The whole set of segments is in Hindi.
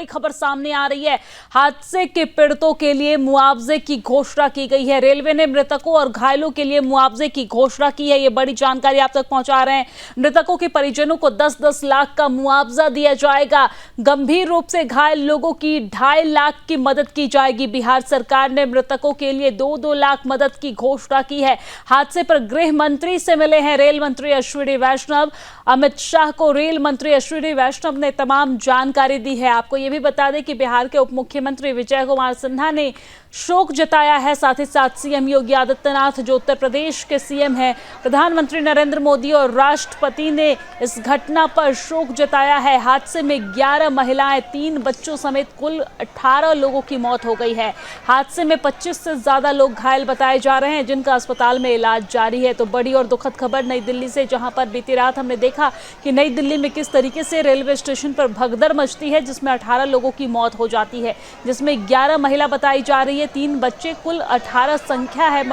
बड़ी खबर सामने आ रही है। हादसे के पीड़ितों के लिए मुआवजे की घोषणा की गई है। रेलवे ने मृतकों और घायलों के लिए मुआवजे की घोषणा की है। ये बड़ी जानकारी आप तक पहुंचा रहे हैं। मृतकों के परिजनों को 10-10 लाख का मुआवजा दिया जाएगा। गंभीर रूप से घायल लोगों की 2.5 लाख की मदद की जाएगी। बिहार सरकार ने मृतकों के लिए 2-2 लाख मदद की घोषणा की है। हादसे पर गृह मंत्री से मिले हैं रेल मंत्री अश्विनी वैष्णव। अमित शाह को रेल मंत्री अश्विनी वैष्णव ने तमाम जानकारी दी है। आपको यह भी बता दें कि बिहार के उप मुख्यमंत्री विजय कुमार सिन्हा ने शोक जताया है। साथ ही साथ सीएम योगी आदित्यनाथ जो उत्तर प्रदेश के सीएम हैं, प्रधानमंत्री नरेंद्र मोदी और राष्ट्रपति ने इस घटना पर शोक जताया है। हादसे में 11 महिलाएं, 3 बच्चों समेत कुल 18 लोगों की मौत हो गई है। हादसे में 25 से ज्यादा लोग घायल बताए जा रहे हैं, जिनका अस्पताल में इलाज जारी है। तो बड़ी और दुखद खबर नई दिल्ली से, जहां पर बीती रात हमने देखा कि नई दिल्ली में किस तरीके से रेलवे स्टेशन पर भगदड़ मचती है, जिसमें 18 लोगों की मौत हो जाती है, जिसमें 11 महिला बताई जा रही है, 3 बच्चे, कुल 18 संख्या है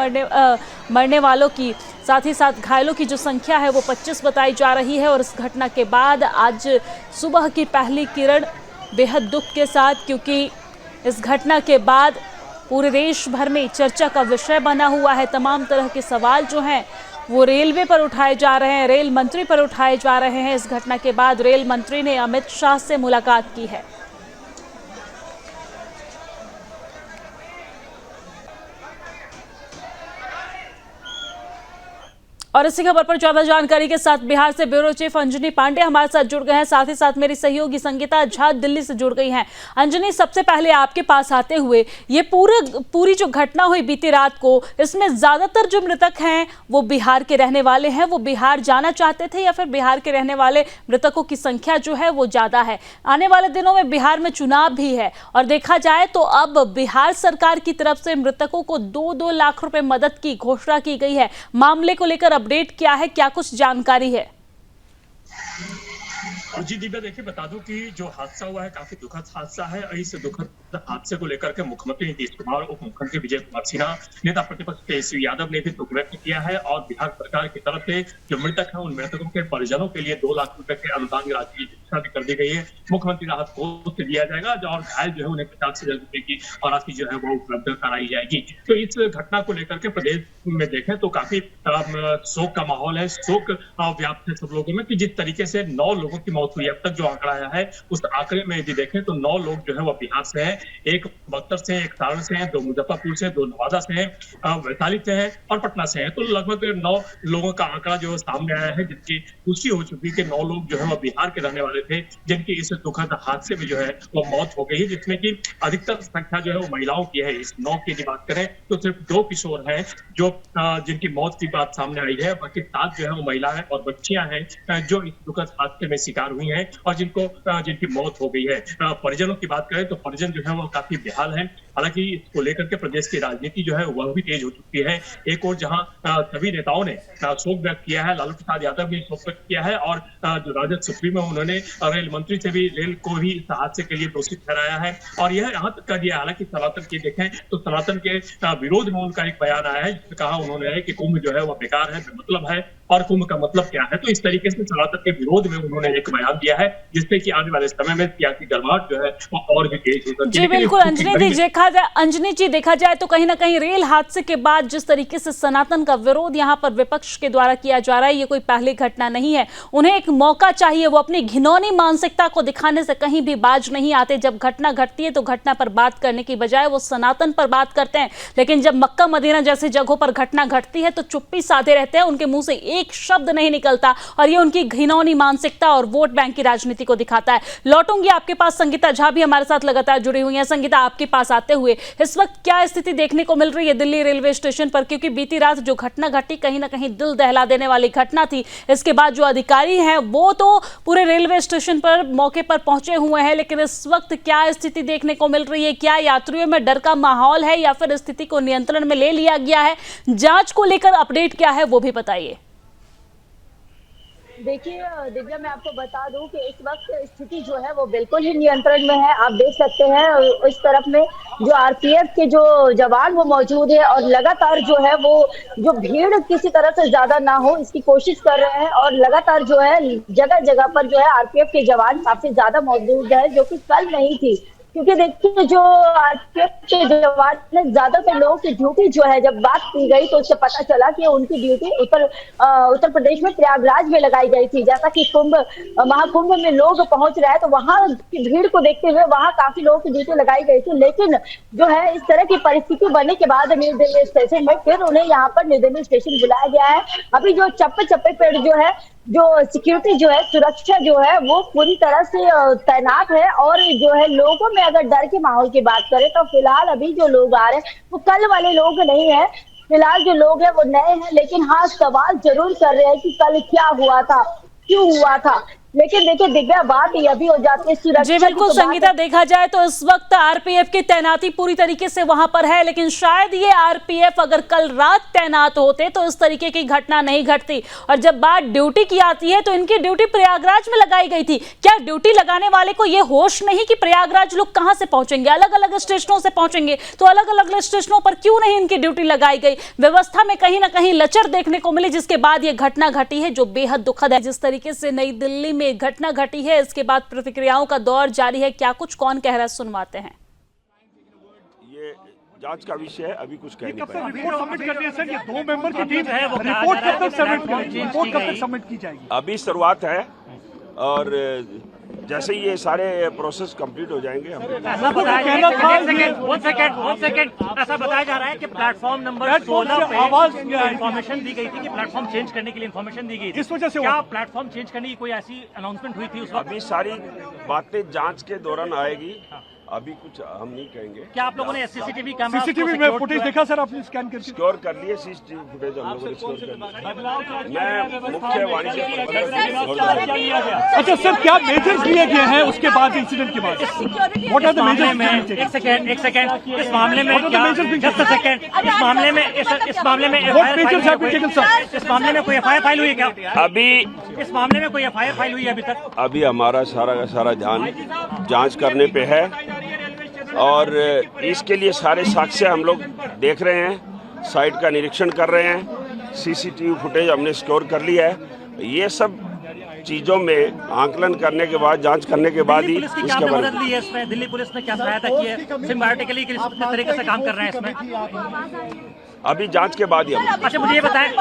मरने वालों की। साथ ही साथ घायलों की जो संख्या है वो 25 बताई जा रही है। और इस घटना के बाद आज सुबह की पहली किरण बेहद दुख के साथ, क्योंकि इस घटना के बाद पूरे देश भर में चर्चा का विषय बना हुआ है। तमाम तरह के सवाल जो हैं वो रेलवे पर उठाए जा रहे हैं, रेल मंत्री पर उठाए जा रहे हैं। इस घटना के बाद रेल मंत्री ने अमित शाह से मुलाकात की है। और इसी खबर पर ज्यादा जानकारी के साथ बिहार से ब्यूरो चीफ अंजनी पांडे हमारे साथ जुड़ गए हैं। साथ ही साथ मेरी सहयोगी संगीता झा दिल्ली से जुड़ गई हैं। अंजनी, सबसे पहले आपके पास आते हुए, ये पूरी जो घटना हुई बीती रात को, इसमें ज्यादातर जो मृतक हैं वो बिहार के रहने वाले हैं। वो बिहार जाना चाहते थे या फिर बिहार के रहने वाले मृतकों की संख्या जो है वो ज्यादा है? आने वाले दिनों में बिहार में चुनाव भी है और देखा जाए तो अब बिहार सरकार की तरफ से मृतकों को 2-2 लाख रुपए मदद की घोषणा की गई है। मामले को लेकर अपडेट क्या है, क्या कुछ जानकारी है? जी दिव्या, देखिए बता दूं कि जो हादसा हुआ है काफी दुखद हादसा है। इस दुखद हादसे को लेकर के मुख्यमंत्री नीतीश कुमार, उप मुख्यमंत्री विजय कुमार सिन्हा, नेता प्रतिपक्ष तेजस्वी यादव ने भी दुख व्यक्त किया है। और बिहार सरकार की तरफ से जो मृतक है उन मृतकों के परिजनों के लिए 2 लाख रुपए के अनुदान राशि की घोषणा भी कर दी गई है। मुख्यमंत्री राहत कोष से दिया जाएगा और घायल जो है उन्हें 50,000 रुपए की राशि जो है वो उपलब्ध कराई जाएगी। तो इस घटना को लेकर के प्रदेश में देखें तो काफी शोक का माहौल है। शोक व्याप्त है सब लोगों में कि जिस तरीके से 9 लोगों की मौत हुई अब तक जो आंकड़ा आया है, उस आंकड़े में यदि देखें तो 9 लोग जो है वो बिहार से हैं, 1 बक्सर से, 1 सारण से हैं, 2 मुजफ्फरपुर से, 2 नवादा से हैं, वैशाली से हैं और पटना से हैं। तो लगभग 9 लोगों का आंकड़ा जो सामने आया है, जिनकी पुष्टि हो चुकी है कि 9 लोग जो है वो बिहार के रहने वाले थे, जिनकी इस दुखद हादसे में जो है वो मौत हो गई, जिसमें की अधिकतर संख्या जो है वो महिलाओं की है। इस 9 की बात करें तो सिर्फ 2 किशोर हैं जो जिनकी मौत की बात सामने आई है। बाकी 7 जो है वो महिला है और बच्चियां हैं जो इस दुखद हादसे में शिकार हुई हैं और जिनकी मौत हो गई है। परिजनों की बात करें तो परिजन जो है वो काफी बेहाल हैं। हालांकि इसको लेकर के प्रदेश की राजनीति जो है वह भी तेज हो चुकी है। एक और जहां सभी नेताओं ने शोक व्यक्त किया है, लालू प्रसाद यादव ने शोक व्यक्त किया है और जो राजद सुप्रीमो उन्होंने रेल मंत्री से भी रेल को भी इस हादसे के लिए दोषी ठहराया है। और यह यहाँ तक कर दिया, हालांकि सनातन की देखें तो सनातन के विरोध में उनका एक बयान आया है जिसमें कहा उन्होंने कि कुंभ जो है वह बेकार है, बेमतलब है और कुंभ का मतलब क्या है। तो इस तरीके से सनातन के विरोध में उन्होंने एक बयान दिया है जिससे कि आने वाले समय में सियासी गर्माहट जो है वो और भी तेज हो सकती है। जी बिल्कुल अंजनी जी, देखा जाए तो कहीं ना कहीं रेल हादसे के बाद जिस तरीके से सनातन का विरोध यहाँ पर विपक्ष के द्वारा किया जा रहा है, ये कोई पहली घटना नहीं है। उन्हें एक मौका चाहिए, वो अपनी घिनौनी मानसिकता को दिखाने से कहीं भी बाज नहीं आते। जब घटना घटती है तो घटना पर बात करने की बजाय वो सनातन पर बात करते हैं, लेकिन जब मक्का मदीना जैसी जगहों पर घटना घटती है तो चुप्पी साधे रहते हैं, उनके मुंह से एक शब्द नहीं निकलता और ये उनकी घिनौनी मानसिकता और वोट बैंक की राजनीति को दिखाता है। लौटूंगी आपके पास, संगीता झा भी हमारे साथ लगातार जुड़ी हुई है। संगीता, आपके पास आते हुए, इस वक्त क्या स्थिति देखने को मिल रही है दिल्ली रेलवे स्टेशन पर? क्योंकि बीती रात जो घटना घटी कहीं ना कहीं दिल दहला देने वाली घटना थी। इसके बाद जो अधिकारी हैं वो तो पूरे रेलवे स्टेशन पर मौके पर पहुंचे हुए हैं, लेकिन इस वक्त क्या स्थिति देखने को मिल रही है? क्या यात्रियों में डर का माहौल है या फिर स्थिति को नियंत्रण में ले लिया गया है? जांच को लेकर अपडेट क्या है वो भी बताइए। देखिए दिव्या, मैं आपको बता दूं कि इस वक्त स्थिति जो है वो बिल्कुल ही नियंत्रण में है। आप देख सकते हैं इस तरफ में जो आरपीएफ के जो जवान वो मौजूद है और लगातार जो है वो जो भीड़ किसी तरह से ज्यादा ना हो इसकी कोशिश कर रहे हैं। और लगातार जो है जगह जगह पर जो है आरपीएफ के जवान काफी ज्यादा मौजूद है, जो कि कल नहीं थी। क्योंकि देखिए जो आरपीएफ के जवान ने ज्यादातर लोगों की ड्यूटी जो है, जब बात की गई तो उससे पता चला कि उनकी ड्यूटी उत्तर प्रदेश में प्रयागराज में लगाई गई थी। जैसा कि महाकुंभ में लोग पहुंच रहे हैं तो वहां की भीड़ को देखते हुए वहां काफी लोगों की ड्यूटी लगाई गई थी। लेकिन जो है इस तरह की परिस्थिति बनने के बाद न्यू दिल्ली स्टेशन में फिर उन्हें यहाँ पर न्यू दिल्ली स्टेशन बुलाया गया है। अभी जो चप्पे चप्पे पर जो है जो सिक्योरिटी जो है, सुरक्षा जो है वो पूरी तरह से तैनात है। और जो है लोगों में अगर डर के माहौल की बात करें तो फिलहाल अभी जो लोग आ रहे हैं वो कल वाले लोग नहीं है। फिलहाल जो लोग हैं वो नए हैं, लेकिन हाँ सवाल जरूर कर रहे हैं कि कल क्या हुआ था, क्यों हुआ था। लेकिन देखिए दिव्या, बात यह भी हो जाती है सुरक्षा जी बिल्कुल की, तो संगीता, देखा जाए तो इस वक्त आरपीएफ की तैनाती पूरी तरीके से वहां पर है, लेकिन शायद ये आरपीएफ अगर कल रात तैनात होते तो इस तरीके की घटना नहीं घटती। और जब बात ड्यूटी की आती है तो इनकी ड्यूटी प्रयागराज में लगाई गई थी। क्या ड्यूटी लगाने वाले को ये होश नहीं कि प्रयागराज लोग कहां से पहुंचेंगे? अलग अलग स्टेशनों से पहुंचेंगे, तो अलग अलग स्टेशनों पर क्यों नहीं इनकी ड्यूटी लगाई गई? व्यवस्था में कहीं ना कहीं लचर देखने को मिली, जिसके बाद ये घटना घटी है जो बेहद दुखद है। जिस तरीके से नई दिल्ली में घटना घटी है, इसके बाद प्रतिक्रियाओं का दौर जारी है। क्या कुछ कौन कह रहा है, सुनवाते हैं। ये जांच का विषय है, अभी कुछ कह नहीं पाएंगे। रिपोर्ट सबमिट करनी है सर, ये 2 मेंबर की टीम है, वो रिपोर्ट कब तक सबमिट की जाएगी? अभी शुरुआत है और जैसे ही ये सारे प्रोसेस कंप्लीट हो जाएंगे हम ऐसा बताया ऐसा बताया जा रहा है कि प्लेटफॉर्म नंबर 16 पे इन्फॉर्मेशन दी गई थी कि प्लेटफॉर्म चेंज करने के लिए इन्फॉर्मेशन दी गई थी। इस वजह से क्या प्लेटफॉर्म चेंज करने की कोई ऐसी अनाउंसमेंट हुई थी उस वक्त? अभी सारी बातें जांच के दौरान आएगी, अभी कुछ हम नहीं कहेंगे। क्या आप लोगों ने सीसीटीवी सीसीटीवी में फुटेज देखा सर आपने? स्कैन करके सिक्योर कर लिए सीसीटीवी फुटेज हम लोगों ने सिक्योर कर लिया। मैं मुख्य वाणिज्य प्रबंधक। अच्छा सर, क्या मेजर्स लिए गए हैं उसके बाद, इंसिडेंट के बाद? What are the measures? एक सेकंड इस मामले में जस्ट अ सेकंड, इस मामले में इस मामले में कोई एफआईआर फाइल हुई है क्या? अभी इस मामले में कोई एफआईआर फाइल हुई है अभी तक? अभी हमारा सारा का सारा ध्यान जांच करने पे है और इसके लिए सारे साक्ष्य हम लोग देख रहे हैं, साइट का निरीक्षण कर रहे हैं, सीसीटीवी फुटेज हमने सिक्योर कर लिया है। ये सब चीजों में आंकलन करने के बाद, जांच करने के बाद ही इसका मदद ली है इसमें। दिल्ली पुलिस ने क्या सहायता की है? सिम्बायोटिकली किस तरीके से काम कर रहे हैं इसमें? अभी जांच के बाद ही हम। अच्छा मुझे ये बताएं,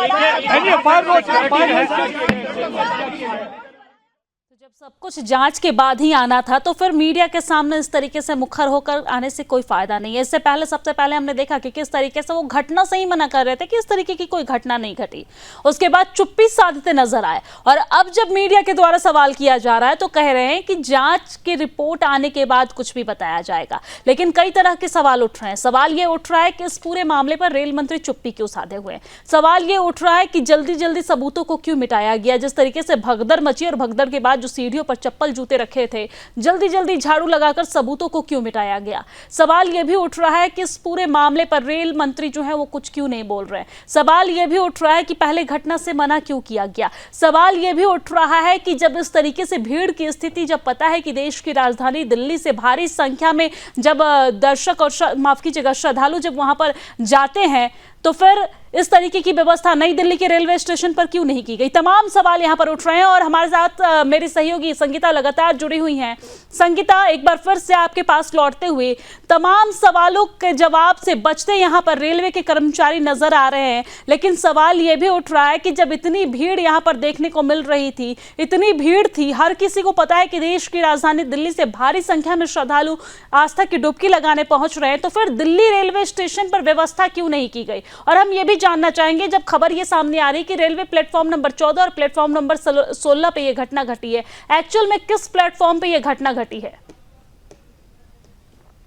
जब सब कुछ जांच के बाद ही आना था तो फिर मीडिया के सामने इस तरीके से मुखर होकर आने से कोई फायदा नहीं है। इससे पहले सबसे पहले हमने देखा कि किस तरीके से वो घटना से ही मना कर रहे थे कि इस तरीके की कोई घटना नहीं घटी। उसके बाद चुप्पी साधते नजर आए और अब जब मीडिया के द्वारा सवाल किया जा रहा है तो कह रहे हैं कि जांच की रिपोर्ट आने के बाद कुछ भी बताया जाएगा। लेकिन कई तरह के सवाल उठ रहे हैं। सवाल ये उठ रहा है कि इस पूरे मामले पर रेल मंत्री चुप्पी क्यों साधे हुए हैं। सवाल ये उठ रहा है कि जल्दी जल्दी सबूतों को क्यों मिटाया गया। जिस तरीके से भगदड़ मची और भगदड़ के बाद जो सीढ़ियों पर चप्पल जूते रखे थे, जल्दी जल्दी झाड़ू लगाकर सबूतों को क्यों मिटाया गया। सवाल यह भी उठ रहा है कि इस पूरे मामले पर रेल मंत्री जो है वो कुछ क्यों नहीं बोल रहे हैं। सवाल यह भी उठ रहा है कि पहले घटना से मना क्यों किया गया। सवाल यह भी उठ रहा है कि जब इस तरीके से भीड़ की स्थिति, जब पता है कि देश की राजधानी दिल्ली से भारी संख्या में जब दर्शक और माफ कीजिएगा श्रद्धालु जब वहां पर जाते हैं तो फिर इस तरीके की व्यवस्था नई दिल्ली के रेलवे स्टेशन पर क्यों नहीं की गई। तमाम सवाल यहां पर उठ रहे हैं और हमारे साथ मेरी सहयोगी संगीता लगातार जुड़ी हुई हैं। संगीता, एक बार फिर से आपके पास लौटते हुए, तमाम सवालों के जवाब से बचते यहां पर रेलवे के कर्मचारी नजर आ रहे हैं, लेकिन सवाल यह भी उठ रहा है कि जब इतनी भीड़ यहां पर देखने को मिल रही थी, इतनी भीड़ थी, हर किसी को पता है कि देश की राजधानी दिल्ली से भारी संख्या में श्रद्धालु आस्था की डुबकी लगाने पहुंच रहे हैं, तो फिर दिल्ली रेलवे स्टेशन पर व्यवस्था क्यों नहीं की गई। और हम ये भी जानना चाहेंगे, जब खबर ये सामने आ रही कि रेलवे प्लेटफॉर्म नंबर 14 और प्लेटफॉर्म नंबर 16 पे ये घटना घटी है, एक्चुअल में किस प्लेटफॉर्म पे ये घटना घटी है?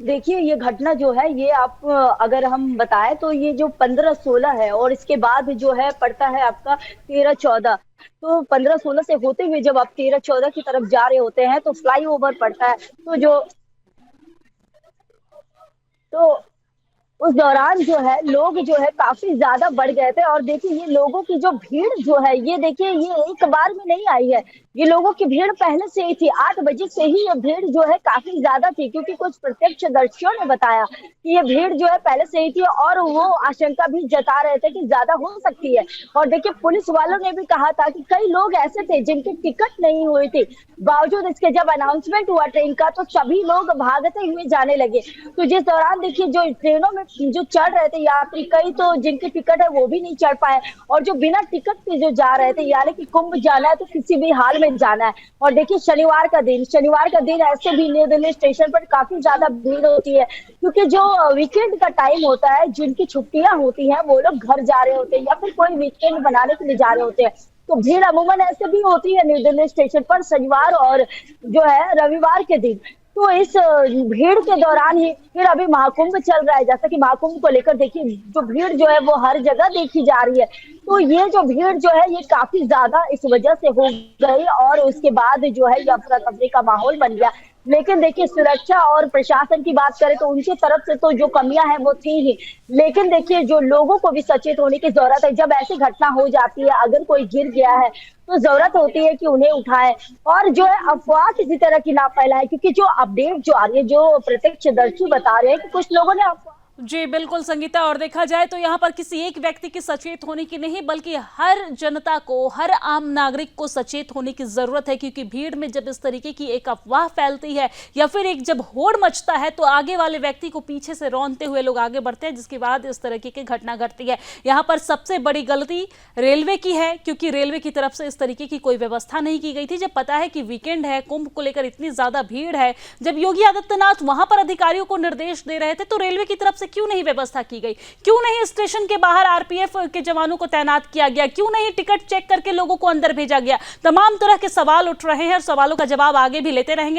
देखिए ये घटना जो है ये आप अगर हम बताएं तो ये जो 15-16 है और इसके बाद जो है पड़ता है आपका 13-14। तो 15-16 से होते हुए जब आप 13-14 की तरफ जा रहे होते हैं तो फ्लाईओवर पड़ता है। तो उस दौरान जो है लोग जो है काफी ज्यादा बढ़ गए थे। और देखिए ये लोगों की जो भीड़ जो है ये देखिए ये एक बार में नहीं आई है, ये लोगों की भीड़ पहले से ही थी। 8 बजे से ही ये भीड़ जो है काफी ज्यादा थी, क्योंकि कुछ प्रत्यक्षदर्शियों ने बताया कि ये भीड़ जो है पहले से ही थी और वो आशंका भी जता रहे थे कि ज्यादा हो सकती है। और देखिए पुलिस वालों ने भी कहा था कि कई लोग ऐसे थे जिनकी टिकट नहीं हुई थी, बावजूद इसके जब अनाउंसमेंट हुआ ट्रेन का तो सभी लोग भागते हुए जाने लगे। तो जिस दौरान देखिए जो ट्रेनों में जो चढ़ रहे थे यात्री, कई तो जिनकी टिकट है वो भी नहीं चढ़ पाए, और जो बिना टिकट के जो जा रहे थे, यानी कि कुंभ जाना है तो किसी भी हाल में जाना है। और देखिए शनिवार का दिन ऐसे भी न्यू दिल्ली स्टेशन पर काफी ज्यादा भीड़ होती है, क्योंकि जो वीकेंड का टाइम होता है, जिनकी छुट्टियां होती हैं वो लोग घर जा रहे होते हैं या फिर कोई वीकेंड बनाने के लिए जा रहे होते हैं। तो भीड़ अमूमन ऐसे भी होती है न्यू दिल्ली स्टेशन पर शनिवार और जो है रविवार के दिन। तो इस भीड़ के दौरान ही फिर अभी महाकुंभ चल रहा है, जैसा कि महाकुंभ को लेकर देखिए जो भीड़ जो है वो हर जगह देखी जा रही है। तो ये जो भीड़ जो है ये काफी ज्यादा इस वजह से हो गई और उसके बाद जो है ये अफरा तफरी का माहौल बन गया। लेकिन देखिए सुरक्षा और प्रशासन की बात करें तो उनकी तरफ से तो जो कमियां हैं वो थी ही, लेकिन देखिए जो लोगों को भी सचेत होने की जरूरत है। जब ऐसी घटना हो जाती है, अगर कोई गिर गया है तो जरूरत होती है कि उन्हें उठाएं और जो है अफवाह किसी तरह की ना फैलाएं, क्योंकि जो अपडेट जो आ रही है, जो प्रत्यक्षदर्शी बता रहे हैं कि कुछ लोगों ने जी बिल्कुल संगीता, और देखा जाए तो यहाँ पर किसी एक व्यक्ति की सचेत होने की नहीं बल्कि हर जनता को, हर आम नागरिक को सचेत होने की जरूरत है, क्योंकि भीड़ में जब इस तरीके की एक अफवाह फैलती है या फिर एक जब होड़ मचता है तो आगे वाले व्यक्ति को पीछे से रौंदते हुए लोग आगे बढ़ते हैं, जिसके बाद इस तरीके की घटना घटती है। यहाँ पर सबसे बड़ी गलती रेलवे की है, क्योंकि रेलवे की तरफ से इस तरीके की कोई व्यवस्था नहीं की गई थी। जब पता है कि वीकेंड है, कुंभ को लेकर इतनी ज्यादा भीड़ है, जब योगी आदित्यनाथ वहां पर अधिकारियों को निर्देश दे रहे थे तो रेलवे की तरफ से क्यों नहीं व्यवस्था की गई? क्यों नहीं स्टेशन के बाहर आरपीएफ के जवानों को तैनात किया गया? क्यों नहीं टिकट चेक करके लोगों को अंदर भेजा गया? तमाम तरह के सवाल उठ रहे हैं और सवालों का जवाब आगे भी लेते रहेंगे।